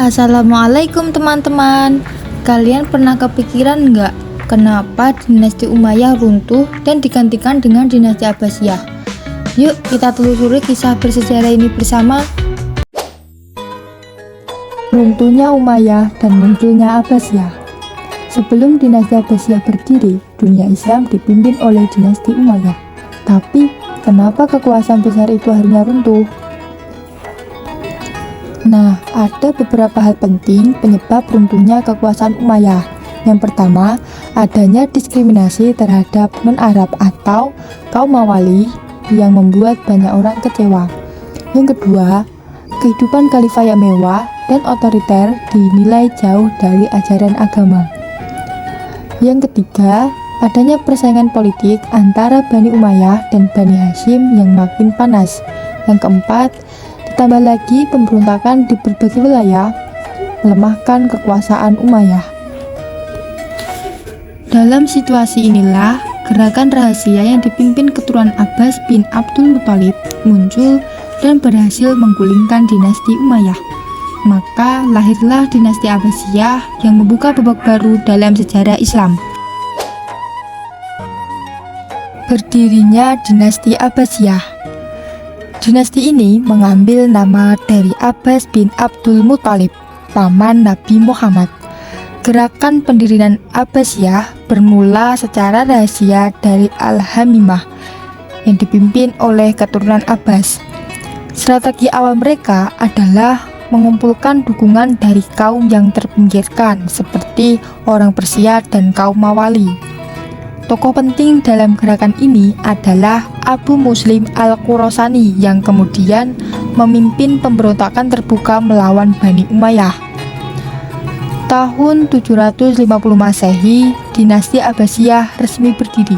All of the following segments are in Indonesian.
Assalamualaikum teman-teman. Kalian pernah kepikiran nggak kenapa dinasti Umayyah runtuh dan digantikan dengan dinasti Abbasiyah? Yuk kita telusuri kisah bersejarah ini bersama. Runtuhnya Umayyah dan munculnya Abbasiyah. Sebelum dinasti Abbasiyah berdiri, dunia Islam dipimpin oleh dinasti Umayyah. Tapi kenapa kekuasaan besar itu akhirnya runtuh? Nah, ada beberapa hal penting penyebab runtuhnya kekuasaan Umayyah. Yang pertama, adanya diskriminasi terhadap non-Arab atau kaum Mawali yang membuat banyak orang kecewa. Yang kedua, kehidupan khalifah yang mewah dan otoriter dinilai jauh dari ajaran agama. Yang ketiga, adanya persaingan politik antara Bani Umayyah dan Bani Hashim yang makin panas. Yang keempat, ditambah lagi pemberontakan di berbagai wilayah melemahkan kekuasaan Umayyah. Dalam situasi inilah gerakan rahasia yang dipimpin keturunan Abbas bin Abdul Muthalib muncul dan berhasil menggulingkan dinasti Umayyah. Maka lahirlah dinasti Abbasiyah yang membuka babak baru dalam sejarah Islam. Berdirinya dinasti Abbasiyah. Dinasti ini mengambil nama dari Abbas bin Abdul Muthalib, paman Nabi Muhammad. Gerakan pendirian Abbasiyah bermula secara rahasia dari Al-Hamimah yang dipimpin oleh keturunan Abbas. Strategi awal mereka adalah mengumpulkan dukungan dari kaum yang terpinggirkan seperti orang Persia dan kaum Mawali. Tokoh penting dalam gerakan ini adalah Abu Muslim Al-Khurasani yang kemudian memimpin pemberontakan terbuka melawan Bani Umayyah. Tahun 750 Masehi, dinasti Abbasiyah resmi berdiri.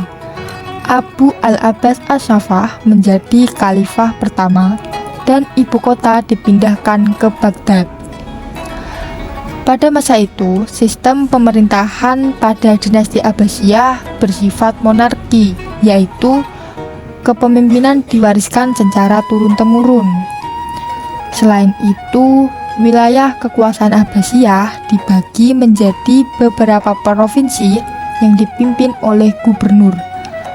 Abu al-Abbas As-Saffah menjadi khalifah pertama dan ibu kota dipindahkan ke Baghdad. Pada masa itu, sistem pemerintahan pada dinasti Abbasiyah bersifat monarki, yaitu kepemimpinan diwariskan secara turun-temurun. Selain itu, wilayah kekuasaan Abbasiyah dibagi menjadi beberapa provinsi yang dipimpin oleh gubernur.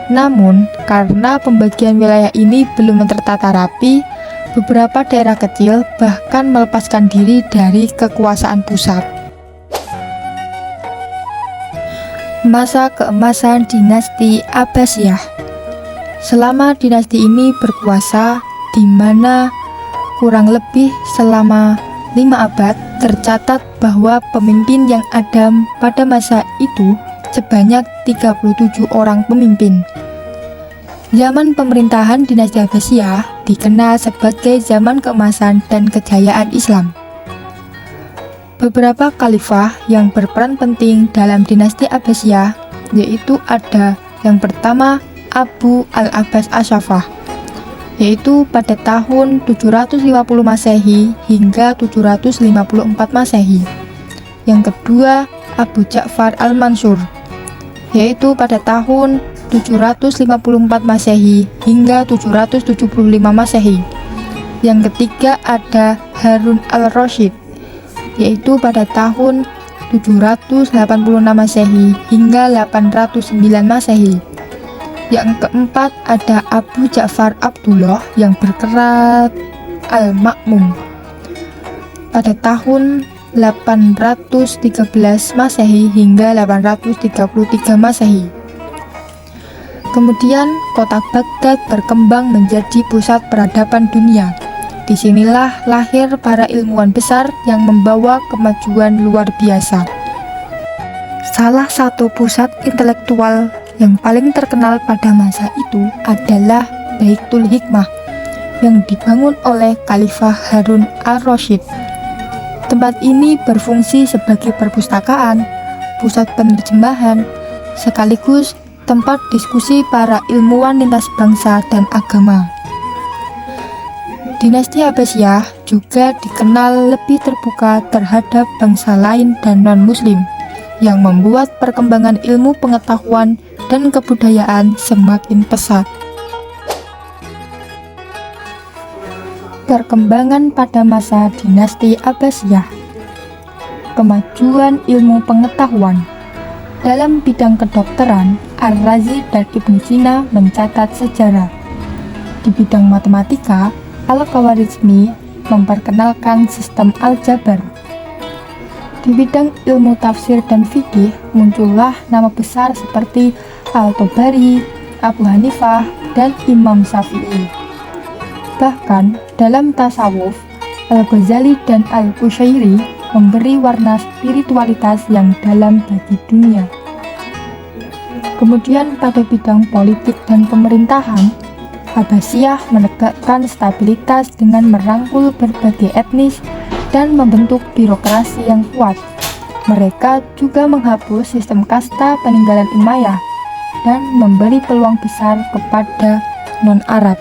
Namun, karena pembagian wilayah ini belum tertata rapi, beberapa daerah kecil bahkan melepaskan diri dari kekuasaan pusat. Masa keemasan dinasti Abbasiyah. Selama dinasti ini berkuasa, di mana kurang lebih selama 5 abad, tercatat bahwa pemimpin yang ada pada masa itu sebanyak 37 orang pemimpin. Zaman pemerintahan dinasti Abbasiyah dikenal sebagai zaman keemasan dan kejayaan Islam. Beberapa khalifah yang berperan penting dalam dinasti Abbasiyah yaitu ada yang pertama Abu al-Abbas As-Saffah, yaitu pada tahun 750 Masehi hingga 754 Masehi. Yang kedua Abu Ja'far al-Mansur, yaitu pada tahun 754 Masehi hingga 775 Masehi. Yang ketiga ada Harun al-Rasyid, yaitu pada tahun 786 Masehi hingga 809 Masehi. Yang keempat ada Abu Ja'far Abdullah yang berkerak al-Ma'mum pada tahun 813 Masehi hingga 833 Masehi. Kemudian kota Baghdad berkembang menjadi pusat peradaban dunia. Disinilah lahir para ilmuwan besar yang membawa kemajuan luar biasa. Salah satu pusat intelektual yang paling terkenal pada masa itu adalah Baitul Hikmah yang dibangun oleh Khalifah Harun al-Rasyid. Tempat ini berfungsi sebagai perpustakaan, pusat penerjemahan, sekaligus tempat diskusi para ilmuwan lintas bangsa dan agama. Dinasti Abbasiyah juga dikenal lebih terbuka terhadap bangsa lain dan non-muslim, yang membuat perkembangan ilmu pengetahuan dan kebudayaan semakin pesat. Perkembangan pada masa dinasti Abbasiyah. kemajuan ilmu pengetahuan. Dalam bidang kedokteran, Ar-Razi dan Ibnu Sina mencatat sejarah. Di bidang matematika, Al-Khawarizmi memperkenalkan sistem aljabar. Di bidang ilmu tafsir dan fikih, muncullah nama besar seperti Al-Tabari, Abu Hanifah, dan Imam Syafi'i. Bahkan dalam tasawuf, Al-Ghazali dan Al-Qushairi memberi warna spiritualitas yang dalam bagi dunia. Kemudian pada bidang politik dan pemerintahan, Abbasiyah menegakkan stabilitas dengan merangkul berbagai etnis dan membentuk birokrasi yang kuat. Mereka juga menghapus sistem kasta peninggalan Umayyah dan memberi peluang besar kepada non-Arab.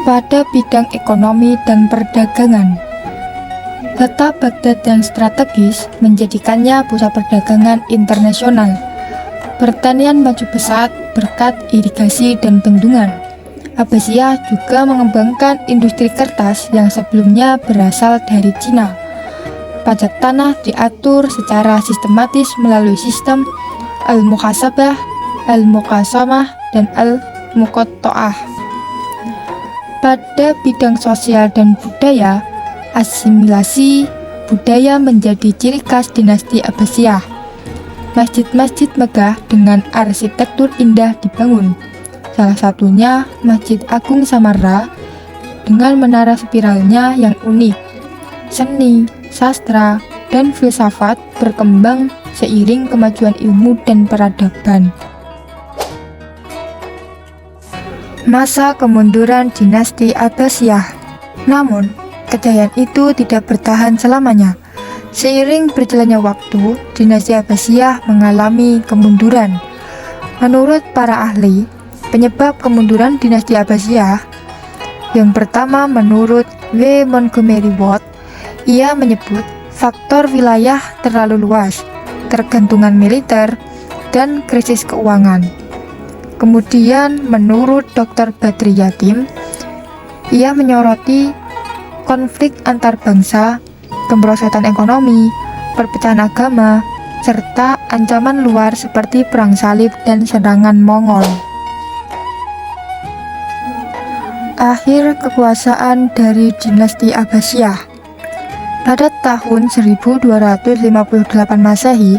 Pada bidang ekonomi dan perdagangan, letak Baghdad yang strategis menjadikannya pusat perdagangan internasional. Pertanian maju pesat berkat irigasi dan bendungan. Abbasiyah juga mengembangkan industri kertas yang sebelumnya berasal dari Cina. Pajak tanah diatur secara sistematis melalui sistem al-muhasabah, al-muqasamah, dan al-muqatta'ah. Pada bidang sosial dan budaya, asimilasi budaya menjadi ciri khas dinasti Abbasiyah. Masjid-masjid megah dengan arsitektur indah dibangun. Salah satunya Masjid Agung Samarra dengan menara spiralnya yang unik. Seni, sastra, dan filsafat berkembang seiring kemajuan ilmu dan peradaban. Masa kemunduran dinasti Abbasiyah. Namun, kejayaan itu tidak bertahan selamanya. Seiring berjalannya waktu, dinasti Abbasiyah mengalami kemunduran. Menurut para ahli, penyebab kemunduran dinasti Abbasiyah yang pertama menurut W. Montgomery Watt, ia menyebut faktor wilayah terlalu luas, ketergantungan militer, dan krisis keuangan. Kemudian menurut Dr. Badri Yatim, ia menyoroti konflik antar bangsa, kemerosotan ekonomi, perpecahan agama, serta ancaman luar seperti perang salib dan serangan Mongol. Akhir kekuasaan dari dinasti Abbasiyah. Pada tahun 1258 Masehi,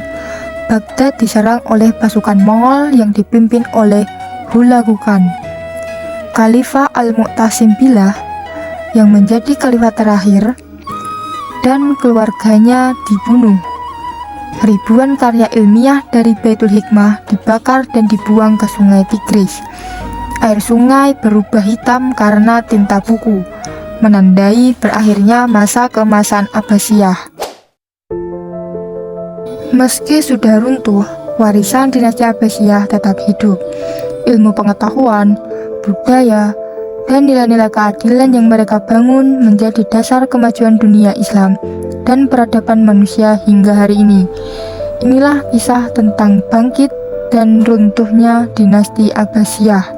Baghdad diserang oleh pasukan Mongol yang dipimpin oleh Hulagu Khan. Khalifah Al-Mu'tasim Billah yang menjadi khalifah terakhir dan keluarganya dibunuh. Ribuan karya ilmiah dari Baitul Hikmah dibakar dan dibuang ke sungai Tigris. Air sungai berubah hitam karena tinta buku, menandai berakhirnya masa keemasan Abbasiyah. Meski sudah runtuh, warisan dinasti Abbasiyah tetap hidup. Ilmu pengetahuan, budaya, dan nilai-nilai keadilan yang mereka bangun menjadi dasar kemajuan dunia Islam dan peradaban manusia hingga hari ini. Inilah kisah tentang bangkit dan runtuhnya dinasti Abbasiyah.